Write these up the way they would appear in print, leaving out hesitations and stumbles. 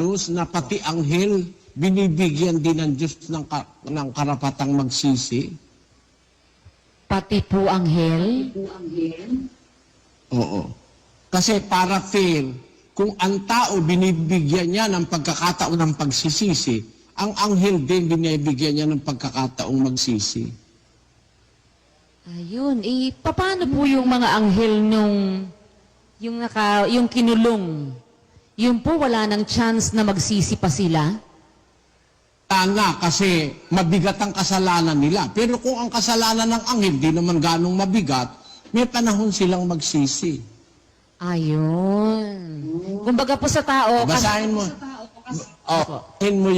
Diyos na pati anghel, binibigyan din ng Diyos ng karapatang magsisi? Pati po anghel? Oo. Kasi para fair, kung ang tao binibigyan niya ng pagkakataon ng pagsisisi, ang anghel din binibigyan niya ng pagkakataong magsisi. Ayun, paano po yung mga anghel yung kinulong? Yun po, wala nang chance na magsisi pa sila? Nga, kasi mabigat ang kasalanan nila. Pero kung ang kasalanan ng anghel di naman ganong mabigat, may panahon silang magsisi. Ayun. Kumbaga po sa tao... Basahin mo. Basahin mo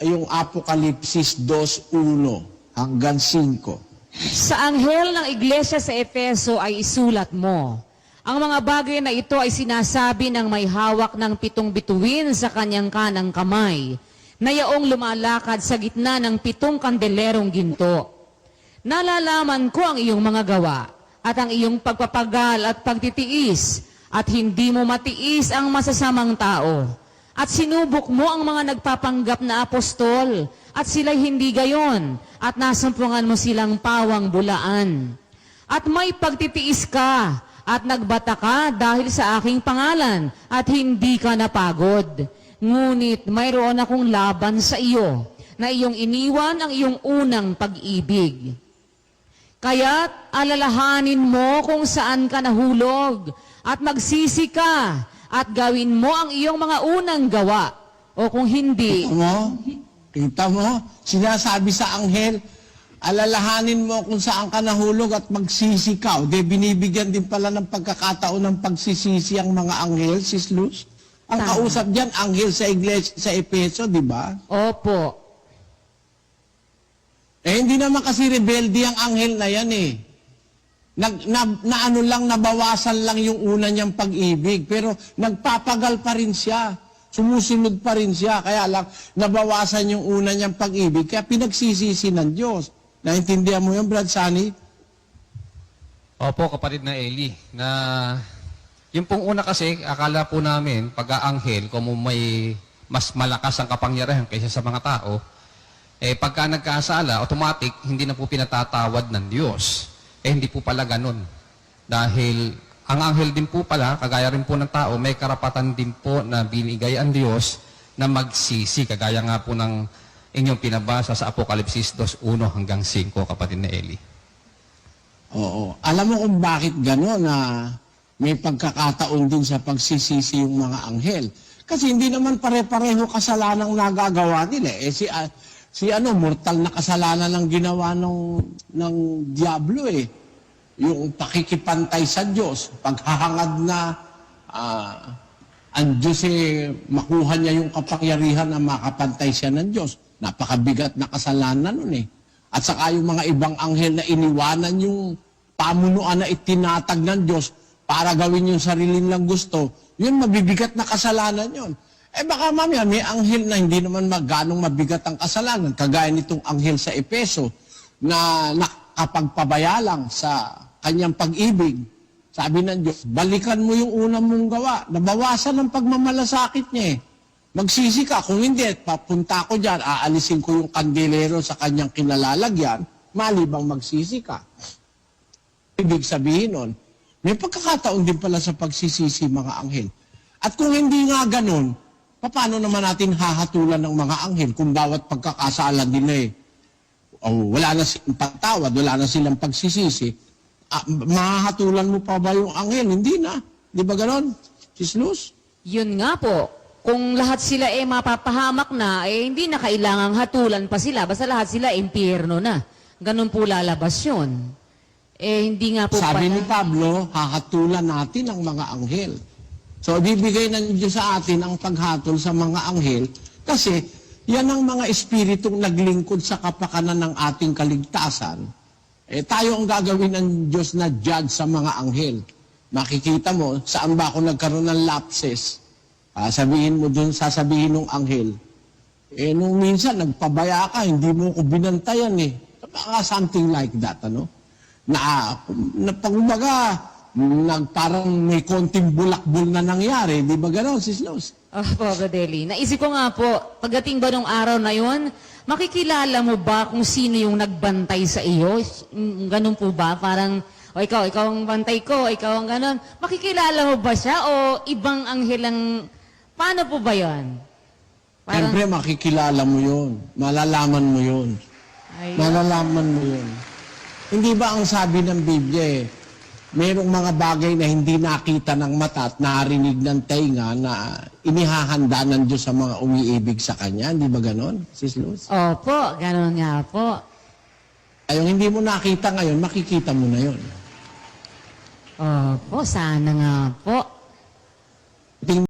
yung Apokalipsis 2:1 hanggang 5. Sa anghel ng iglesia sa Efeso ay isulat mo. Ang mga bagay na ito ay sinasabi ng may hawak ng 7 bituin sa kanyang kanang kamay, na yaong lumalakad sa gitna ng 7 kandelerong ginto. Nalalaman ko ang iyong mga gawa, at ang iyong pagpapagal at pagtitiis, at hindi mo matiis ang masasamang tao. At sinubok mo ang mga nagpapanggap na apostol, at sila'y hindi gayon, at nasumpungan mo silang pawang bulaan. At may pagtitiis ka, at nagbata ka dahil sa aking pangalan, at hindi ka napagod. Ngunit mayroon akong laban sa iyo, na iyong iniwan ang iyong unang pag-ibig. Kaya't alalahanin mo kung saan ka nahulog, at magsisi ka, at gawin mo ang iyong mga unang gawa. O kung hindi... Kita mo? Sinasabi sa anghel, alalahanin mo kung saan ka nahulog at magsisi ka. O binibigyan din pala ng pagkakataon ng pagsisisi ang mga anghel, Sis Luz. Ang kausap diyan, anghel sa iglesia sa Efeso, di ba? Opo. Hindi naman kasi rebelde ang anghel na yan eh. Nabawasan lang yung una niyang pag-ibig, pero nagpapagal pa rin siya. Sumusunod pa rin siya, kaya lang nabawasan yung una niyang pag-ibig, kaya pinagsisisi ng Diyos. Naintindihan mo yun, Brad Sunny? Opo, kapatid na Eli, na yung pong una kasi, akala po namin, pag-aanghel, kung may mas malakas ang kapangyarihan kaysa sa mga tao, pagka nagkasala, automatic, hindi na po pinatatawad ng Diyos. Hindi po pala ganun. Dahil ang anghel din po pala, kagaya rin po ng tao, may karapatan din po na binigay ang Diyos na magsisi. Kagaya nga po ng inyong pinabasa sa Apokalipsis 2:1 hanggang 5, kapatid na Eli. Oo. Alam mo kung bakit gano'n na may pagkakataon din sa pagsisisi yung mga anghel. Kasi hindi naman pare-pareho kasalanang nagagawa nila. Mortal na kasalanan ang ginawa ng Diablo eh. Yung pakikipantay sa Diyos, paghahangad na ang Diyos makuha niya yung kapangyarihan na makapantay siya ng Diyos. Napakabigat na kasalanan nun eh. At saka yung mga ibang anghel na iniwanan yung pamunuan na itinatag ng Diyos para gawin yung sarili nilang gusto, yun mabibigat na kasalanan yun. Baka mamaya may anghel na hindi naman ganong mabigat ang kasalanan, kagaya nitong anghel sa Efeso na nakapagpabaya lang sa kanyang pag-ibig. Sabi ng Diyos, balikan mo yung unang mong gawa. Nabawasan ang pagmamalasakit niya eh. Magsisi ka. Kung hindi, papunta ko dyan, aalisin ko yung kandelero sa kanyang kinalalagyan, malibang magsisi ka. Ibig sabihin nun, may pagkakataon din pala sa pagsisisi mga anghel. At kung hindi nga ganun, paano naman natin hahatulan ng mga anghel kung bawat pagkakasala nila wala na silang pagtawad, wala na silang pagsisisi? Mahahatulan mo pa ba yung anghel? Hindi na. Di ba ganon? Sis Luz? Yun nga po. Kung lahat sila mapapahamak na, hindi na kailangang hatulan pa sila. Basta lahat sila impyerno na. Ganon po lalabas yun. Hindi nga po Sabi pala. ni Pablo, hahatulan natin ang mga anghel. So, bibigay ng Diyos sa atin ang paghatol sa mga anghel kasi yan ang mga espiritong naglingkod sa kapakanan ng ating kaligtasan. Tayo ang gagawin ng Diyos na judge sa mga anghel. Makikita mo, saan ba ako nagkaroon ng lapses? Sasabihin ng anghel, nung minsan nagpabaya ka, hindi mo ko binantayan eh. Something like that, ano? Na pagbaga, parang may konting bulakbol na nangyari, di ba gano'n, Sis Luz? Opo, Brodeli. Naisip ko nga po, pagdating ba nung araw na yon, makikilala mo ba kung sino yung nagbantay sa iyo? Ganun po ba? Parang, o ikaw ang bantay ko, ikaw ang ganun. Makikilala mo ba siya o ibang anghel ang... Paano po ba yon? Siyempre, makikilala mo yun. Malalaman mo yun. Ay, Malalaman mo yun. Hindi ba ang sabi ng Biblia merong mga bagay na hindi nakita ng mata at narinig ng tainga na inihahanda ng Diyos sa mga umiibig sa Kanya? Hindi ba ganon, Sis Luz? Opo, ganun nga po. Ay, yung hindi mo nakita ngayon, makikita mo na yun. Opo, sana nga po. Tingnan